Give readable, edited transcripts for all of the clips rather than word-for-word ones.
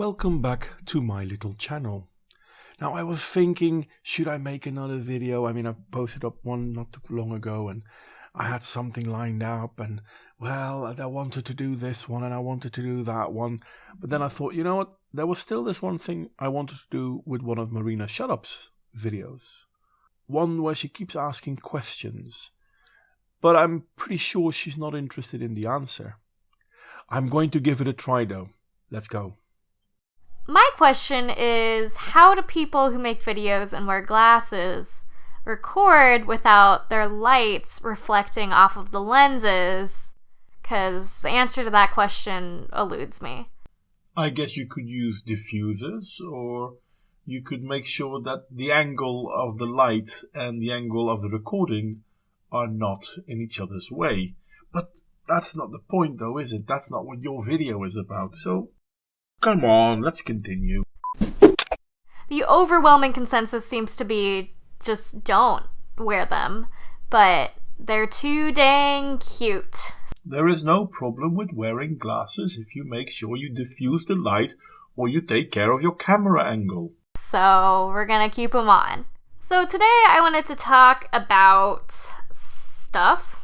Welcome back to my little channel. Now I was thinking, should I make another video? I mean, I posted up one not too long ago and I had something lined up and, well, I wanted to do this one and I wanted to do that one. But then I thought, you know what? There was still this one thing I wanted to do with one of Marina Shutup's videos. One where she keeps asking questions. But I'm pretty sure she's not interested in the answer. I'm going to give it a try though. Let's go. My question is, how do people who make videos and wear glasses record without their lights reflecting off of the lenses? Because the answer to that question eludes me. I guess you could use diffusers, or you could make sure that the angle of the light and the angle of the recording are not in each other's way. But that's not the point though, is it? That's not what your video is about, so come on, let's continue. The overwhelming consensus seems to be just don't wear them, but they're too dang cute. There is no problem with wearing glasses if you make sure you diffuse the light or you take care of your camera angle. So we're gonna keep them on. So today I wanted to talk about stuff.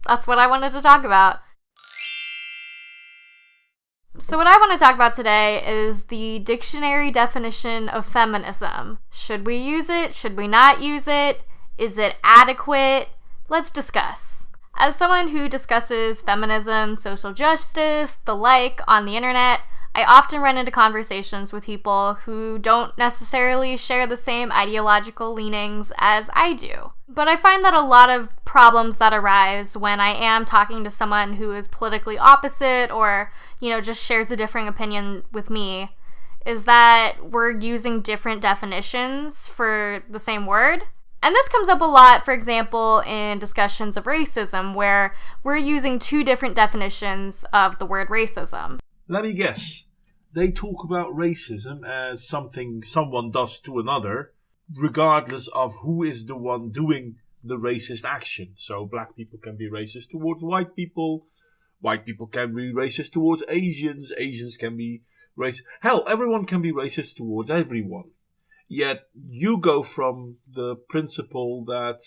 That's what I wanted to talk about. So what I want to talk about today is the dictionary definition of feminism. Should we use it? Should we not use it? Is it adequate? Let's discuss. As someone who discusses feminism, social justice, the like on the internet, I often run into conversations with people who don't necessarily share the same ideological leanings as I do. But I find that a lot of problems that arise when I am talking to someone who is politically opposite or, just shares a differing opinion with me is that we're using different definitions for the same word. And this comes up a lot, for example, in discussions of racism, where we're using two different definitions of the word racism. Let me guess. They talk about racism as something someone does to another, regardless of who is the one doing the racist action. So black people can be racist towards white people can be racist towards Asians can be racist. Hell, everyone can be racist towards everyone. Yet you go from the principle that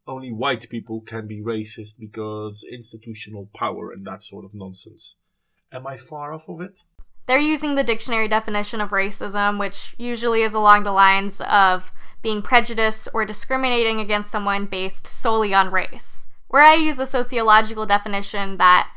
only white people can be racist because institutional power and that sort of nonsense. Am I far off of it? They're using the dictionary definition of racism, which usually is along the lines of being prejudiced or discriminating against someone based solely on race. Where I use a sociological definition that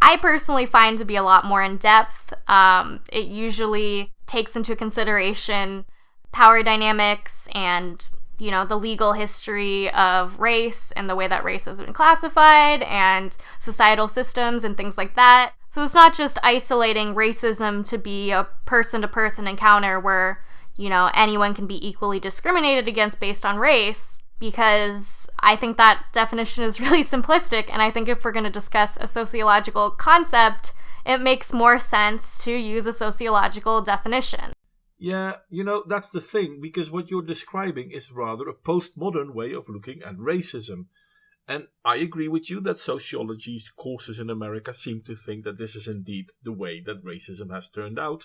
I personally find to be a lot more in depth. It usually takes into consideration power dynamics and, the legal history of race and the way that race has been classified and societal systems and things like that. So it's not just isolating racism to be a person-to-person encounter where, anyone can be equally discriminated against based on race, because I think that definition is really simplistic, and I think if we're going to discuss a sociological concept, it makes more sense to use a sociological definition. Yeah, that's the thing, because what you're describing is rather a postmodern way of looking at racism. And I agree with you that sociology courses in America seem to think that this is indeed the way that racism has turned out.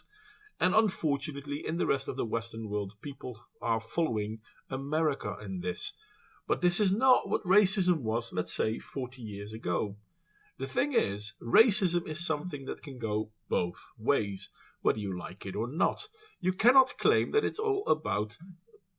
And unfortunately, in the rest of the Western world, people are following America in this. But this is not what racism was, let's say, 40 years ago. The thing is, racism is something that can go both ways, whether you like it or not. You cannot claim that it's all about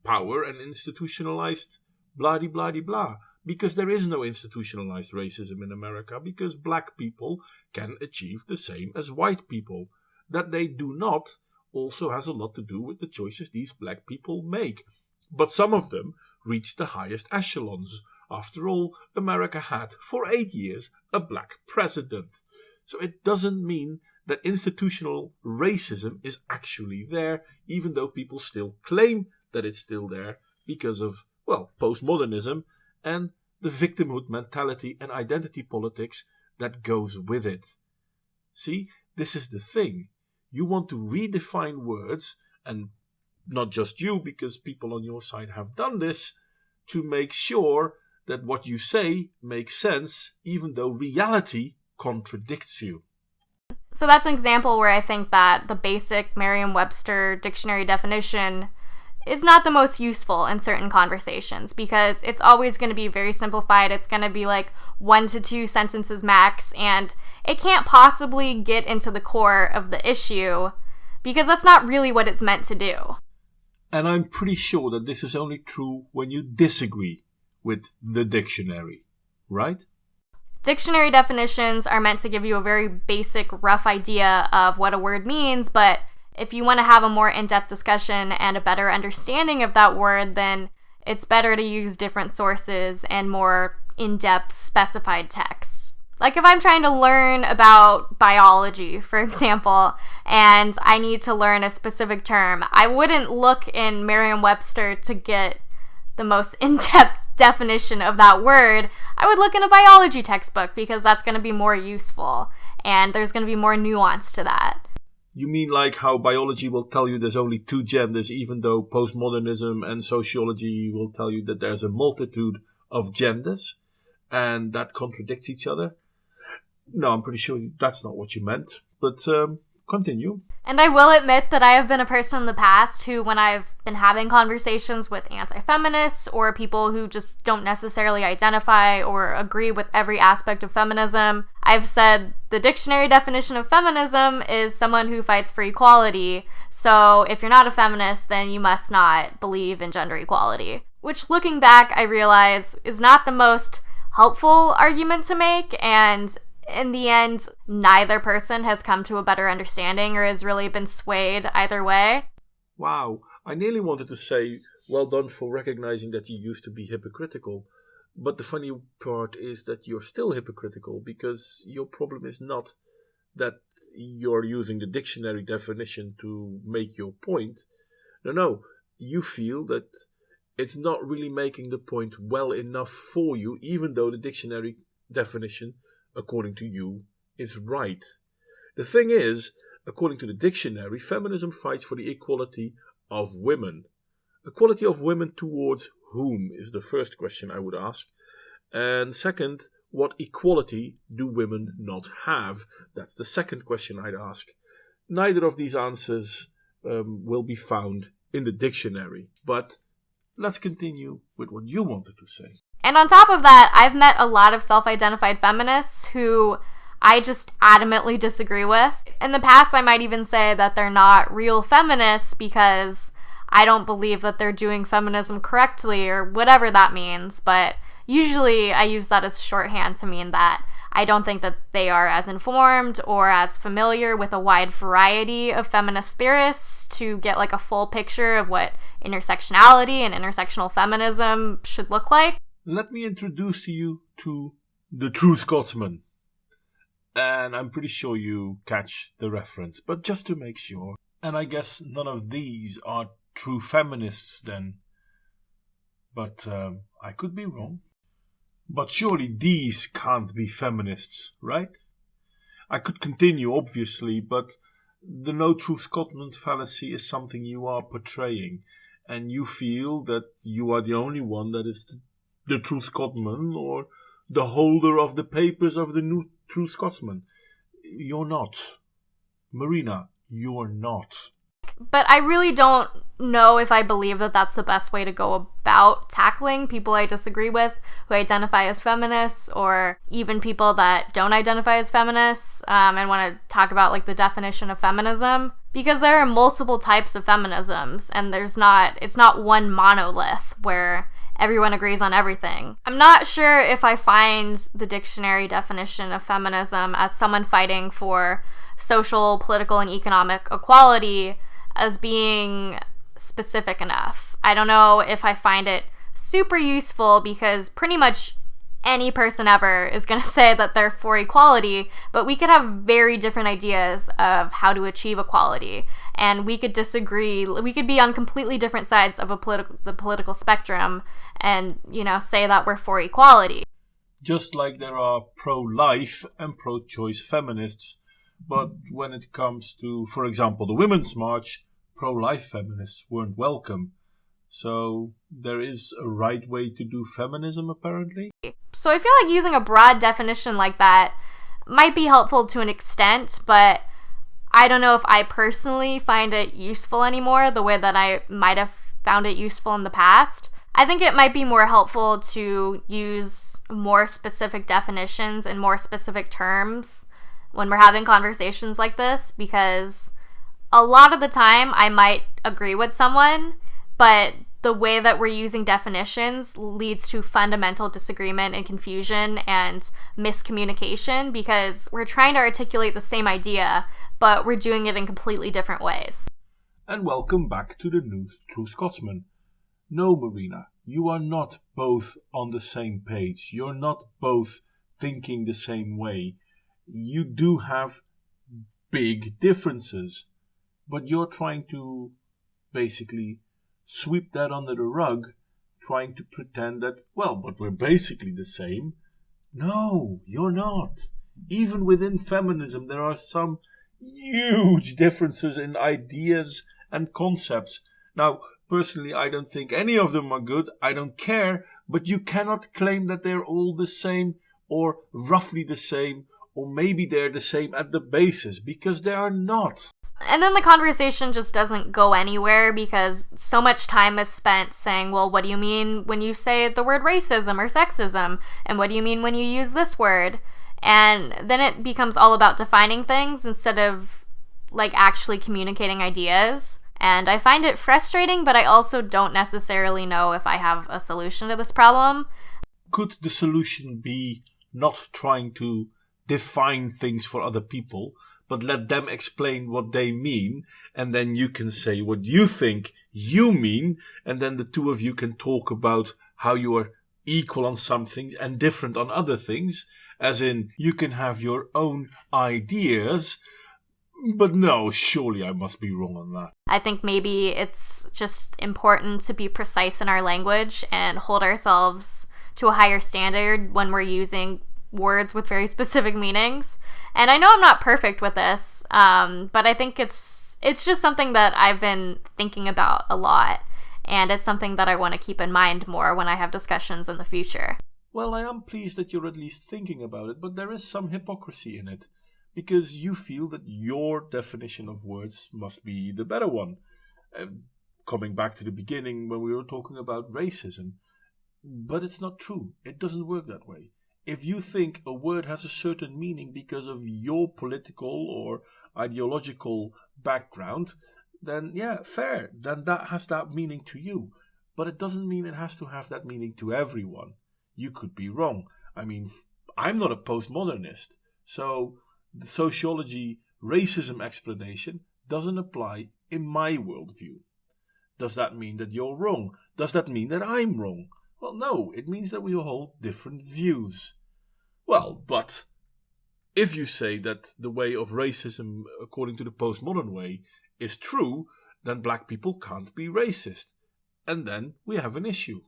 power and institutionalized blah-de-blah-de-blah. Because there is no institutionalized racism in America, because black people can achieve the same as white people. That they do not also has a lot to do with the choices these black people make. But some of them reach the highest echelons. After all, America had, for 8 years, a black president. So it doesn't mean that institutional racism is actually there, even though people still claim that it's still there because of, postmodernism and the victimhood mentality and identity politics that goes with it. See, this is the thing. You want to redefine words, and not just you, because people on your side have done this, to make sure that what you say makes sense, even though reality contradicts you. So that's an example where I think that the basic Merriam-Webster dictionary definition is not the most useful in certain conversations because it's always going to be very simplified. It's going to be like 1 to 2 sentences max, and it can't possibly get into the core of the issue because that's not really what it's meant to do. And I'm pretty sure that this is only true when you disagree with the dictionary, right? Dictionary definitions are meant to give you a very basic, rough idea of what a word means, but if you want to have a more in-depth discussion and a better understanding of that word, then it's better to use different sources and more in-depth specified texts. Like if I'm trying to learn about biology, for example, and I need to learn a specific term, I wouldn't look in Merriam-Webster to get the most in-depth definition of that word. I would look in a biology textbook because that's going to be more useful and there's going to be more nuance to that. You mean like how biology will tell you there's only 2 genders, even though postmodernism and sociology will tell you that there's a multitude of genders and that contradicts each other? No, I'm pretty sure that's not what you meant, but continue. And I will admit that I have been a person in the past who, when I've been having conversations with anti-feminists or people who just don't necessarily identify or agree with every aspect of feminism, I've said the dictionary definition of feminism is someone who fights for equality. So if you're not a feminist, then you must not believe in gender equality. Which, looking back, I realize is not the most helpful argument to make, and in the end, neither person has come to a better understanding or has really been swayed either way. Wow, I nearly wanted to say, well done for recognizing that you used to be hypocritical. But the funny part is that you're still hypocritical because your problem is not that you're using the dictionary definition to make your point. No, you feel that it's not really making the point well enough for you, even though the dictionary definition, according to you, is right. The thing is, according to the dictionary, feminism fights for the equality of women. Equality of women towards whom is the first question I would ask. And second, what equality do women not have? That's the second question I'd ask. Neither of these answers will be found in the dictionary. But let's continue with what you wanted to say. And on top of that, I've met a lot of self-identified feminists who I just adamantly disagree with. In the past, I might even say that they're not real feminists because I don't believe that they're doing feminism correctly or whatever that means. But usually I use that as shorthand to mean that I don't think that they are as informed or as familiar with a wide variety of feminist theorists to get like a full picture of what intersectionality and intersectional feminism should look like. Let me introduce you to the true Scotsman. And I'm pretty sure you catch the reference, but just to make sure. And I guess none of these are true feminists then. But I could be wrong. But surely these can't be feminists, right? I could continue, obviously, but the no true Scotsman fallacy is something you are portraying. And you feel that you are the only one that is the true Scotsman or the holder of the papers of the new true Scotsman. You're not. Marina, you're not. But I really don't know if I believe that that's the best way to go about tackling people I disagree with who identify as feminists, or even people that don't identify as feminists and want to talk about like the definition of feminism. Because there are multiple types of feminisms, and it's not one monolith where everyone agrees on everything. I'm not sure if I find the dictionary definition of feminism as someone fighting for social, political, and economic equality as being specific enough. I don't know if I find it super useful because pretty much any person ever is going to say that they're for equality, but we could have very different ideas of how to achieve equality, and we could disagree. We could be on completely different sides of the political spectrum and, say that we're for equality. Just like there are pro-life and pro-choice feminists, but when it comes to, for example, the Women's March, pro-life feminists weren't welcome. So there is a right way to do feminism, apparently. So I feel like using a broad definition like that might be helpful to an extent, but I don't know if I personally find it useful anymore the way that I might have found it useful in the past. I think it might be more helpful to use more specific definitions and more specific terms when we're having conversations like this, because a lot of the time I might agree with someone, but the way that we're using definitions leads to fundamental disagreement and confusion and miscommunication because we're trying to articulate the same idea, but we're doing it in completely different ways. And welcome back to the new True Scotsman. No, Marina, you are not both on the same page. You're not both thinking the same way. You do have big differences, but you're trying to basically sweep that under the rug, trying to pretend that, well, but we're basically the same. No, you're not. Even within feminism, there are some huge differences in ideas and concepts. Now, personally, I don't think any of them are good. I don't care, but you cannot claim that they're all the same or roughly the same, or maybe they're the same at the basis, because they are not. And then the conversation just doesn't go anywhere because so much time is spent saying, well, what do you mean when you say the word racism or sexism? And what do you mean when you use this word? And then it becomes all about defining things instead of actually communicating ideas. And I find it frustrating, but I also don't necessarily know if I have a solution to this problem. Could the solution be not trying to define things for other people, but let them explain what they mean, and then you can say what you think you mean, and then the two of you can talk about how you are equal on some things and different on other things, as in you can have your own ideas. But no, surely I must be wrong on that. I think maybe it's just important to be precise in our language and hold ourselves to a higher standard when we're using words with very specific meanings. And I know I'm not perfect with this, but I think it's just something that I've been thinking about a lot, and it's something that I want to keep in mind more when I have discussions in the future. Well, I am pleased that you're at least thinking about it, but there is some hypocrisy in it, because you feel that your definition of words must be the better one. Coming back to the beginning when we were talking about racism, but it's not true. It doesn't work that way. If you think a word has a certain meaning because of your political or ideological background, then yeah, fair. Then that has that meaning to you. But it doesn't mean it has to have that meaning to everyone. You could be wrong. I mean, I'm not a postmodernist, so the sociology racism explanation doesn't apply in my worldview. Does that mean that you're wrong? Does that mean that I'm wrong? Well, no, it means that we hold different views. Well, but if you say that the way of racism, according to the postmodern way, is true, then black people can't be racist. And then we have an issue.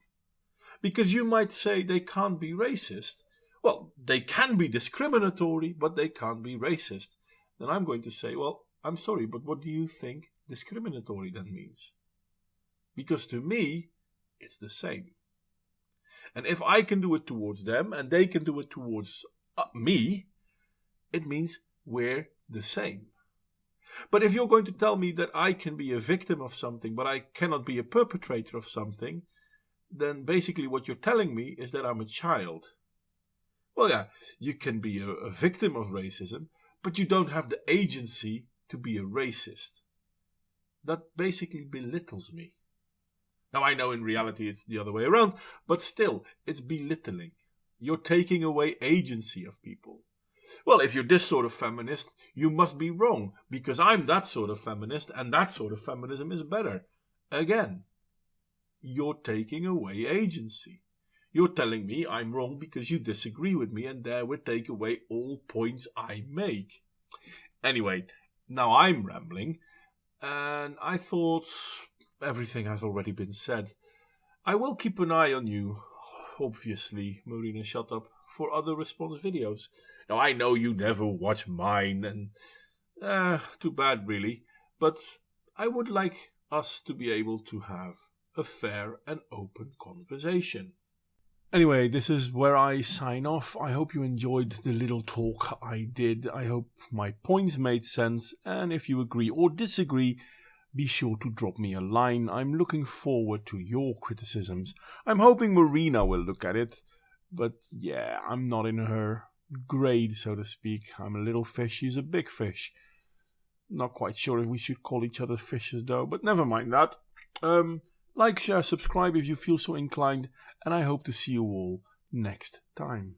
Because you might say they can't be racist. Well, they can be discriminatory, but they can't be racist. Then I'm going to say, well, I'm sorry, but what do you think discriminatory then means? Because to me, it's the same. And if I can do it towards them and they can do it towards me, it means we're the same. But if you're going to tell me that I can be a victim of something, but I cannot be a perpetrator of something, then basically what you're telling me is that I'm a child. Well, yeah, you can be a victim of racism, but you don't have the agency to be a racist. That basically belittles me. Now, I know in reality it's the other way around, but still, it's belittling. You're taking away agency of people. Well, if you're this sort of feminist, you must be wrong, because I'm that sort of feminist, and that sort of feminism is better. Again, you're taking away agency. You're telling me I'm wrong because you disagree with me, and therewith take away all points I make. Anyway, now I'm rambling, and I thought everything has already been said. I will keep an eye on you, obviously, Marina Shutup, for other response videos. Now, I know you never watch mine, and too bad really, but I would like us to be able to have a fair and open conversation. Anyway, this is where I sign off. I hope you enjoyed the little talk I did. I hope my points made sense, and if you agree or disagree, be sure to drop me a line. I'm looking forward to your criticisms. I'm hoping Marina will look at it, but yeah, I'm not in her grade, so to speak. I'm a little fish, she's a big fish. Not quite sure if we should call each other fishes though, but never mind that. Like, share, subscribe if you feel so inclined, and I hope to see you all next time.